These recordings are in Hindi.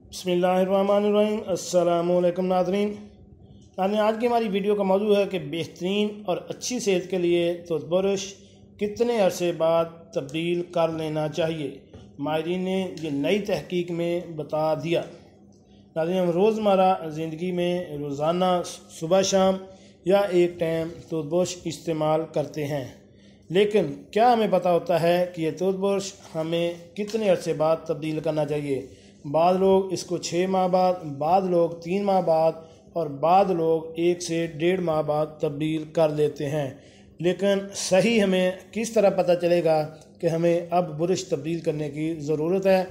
बिस्मिल्लाहिर्रहमानिर्रहीम। अस्सलामुअलैकुम नाज़रीन। आज की हमारी वीडियो का मौजू है कि बेहतरीन और अच्छी सेहत के लिए टूथब्रश कितने अरसे बाद तब्दील कर लेना चाहिए। माहिरीन ने ये नई तहकीक में बता दिया। नाज़रीन, हम रोज़मर्रा ज़िंदगी में रोज़ाना सुबह शाम या एक टाइम टूथब्रश इस्तेमाल करते हैं, लेकिन क्या हमें पता होता है कि ये टूथब्रश हमें कितने अरसे बाद तब्दील करना चाहिए। बाद लोग इसको 6 माह बाद, बाद लोग 3 माह बाद और बाद लोग 1 से 1.5 माह बाद तब्दील कर लेते हैं। लेकिन सही हमें किस तरह पता चलेगा कि हमें अब ब्रश तब्दील करने की ज़रूरत है,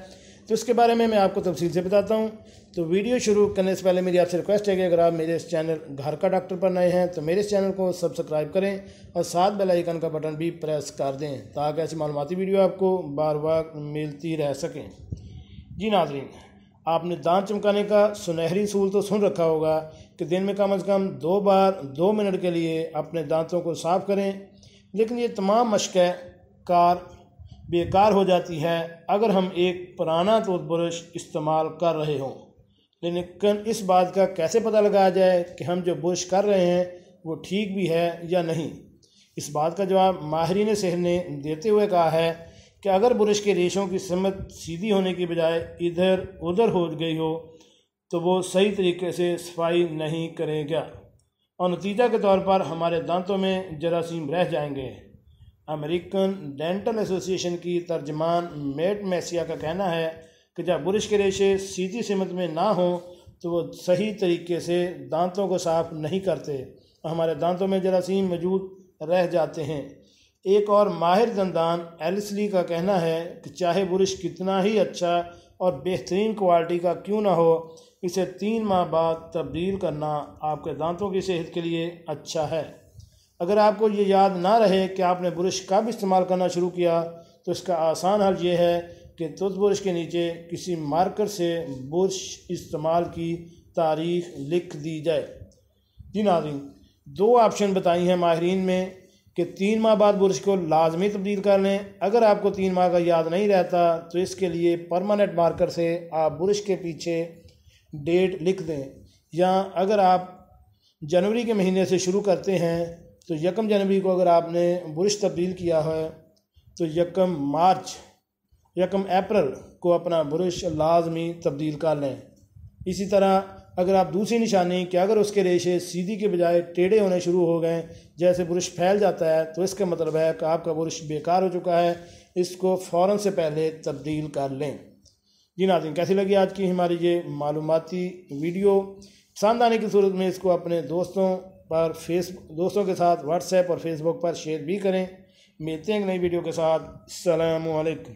तो इसके बारे में मैं आपको तफसील से बताता हूँ। तो वीडियो शुरू करने से पहले मेरी आपसे रिक्वेस्ट है कि अगर आप मेरे इस चैनल घर का डॉक्टर पर नए हैं तो मेरे इस चैनल को सब्सक्राइब करें और साथ बेल आइकन का बटन भी प्रेस कर दें ताकि ऐसी मालूमाती वीडियो आपको बार बार मिलती रह सकें। जी नाज़रीन, आपने दांत चमकाने का सुनहरी असूल तो सुन रखा होगा कि दिन में कम से कम 2 बार 2 मिनट के लिए अपने दांतों को साफ़ करें, लेकिन ये तमाम मशक़ें बेकार हो जाती है अगर हम एक पुराना टूथब्रश इस्तेमाल कर रहे हों। लेकिन इस बात का कैसे पता लगाया जाए कि हम जो ब्रश कर रहे हैं वो ठीक भी है या नहीं। इस बात का जवाब माहिरीन सेहत ने देते हुए कहा है कि अगर ब्रश के रेशों की सिमत सीधी होने की बजाय इधर उधर हो गई हो तो वो सही तरीके से सफाई नहीं करेगा और नतीजा के तौर पर हमारे दांतों में जरासीम रह जाएंगे। अमेरिकन डेंटल एसोसिएशन की तर्जमान मेट मैसिया का कहना है कि जब ब्रश के रेशे सीधी सिमत में ना हो तो वो सही तरीके से दांतों को साफ़ नहीं करते और हमारे दांतों में जरासीम मौजूद रह जाते हैं। एक और माहिर दंदान एलिसली का कहना है कि चाहे ब्रश कितना ही अच्छा और बेहतरीन क्वालिटी का क्यों ना हो, इसे 3 माह बाद तब्दील करना आपके दांतों की सेहत के लिए अच्छा है। अगर आपको ये याद ना रहे कि आपने ब्रश कब इस्तेमाल करना शुरू किया तो इसका आसान हल ये है कि टूथब्रश के नीचे किसी मार्कर से ब्रश इस्तेमाल की तारीख लिख दी जाए। जी नाज़रीन, 2 ऑप्शन बताई हैं माहिरीन में कि 3 माह बाद ब्रश को लाजमी तब्दील कर लें। अगर आपको 3 माह का याद नहीं रहता तो इसके लिए परमानेंट मार्कर से आप ब्रश के पीछे डेट लिख दें, या अगर आप जनवरी के महीने से शुरू करते हैं तो 1 जनवरी को अगर आपने ब्रश तब्दील किया है तो 1 अप्रैल को अपना ब्रश लाजमी तब्दील कर लें। इसी तरह अगर आप दूसरी निशानी कि अगर उसके रेशे सीधी के बजाय टेढ़े होने शुरू हो गए, जैसे ब्रश फैल जाता है, तो इसका मतलब है कि आपका ब्रश बेकार हो चुका है, इसको फ़ौरन से पहले तब्दील कर लें। जी नाज़रीन, कैसी लगी आज की हमारी ये मालूमाती वीडियो? पसंद आने की सूरत में इसको अपने दोस्तों के साथ व्हाट्सएप और फेसबुक पर शेयर भी करें। मिलते हैं एक नई वीडियो के साथ। अस्सलामु अलैकुम।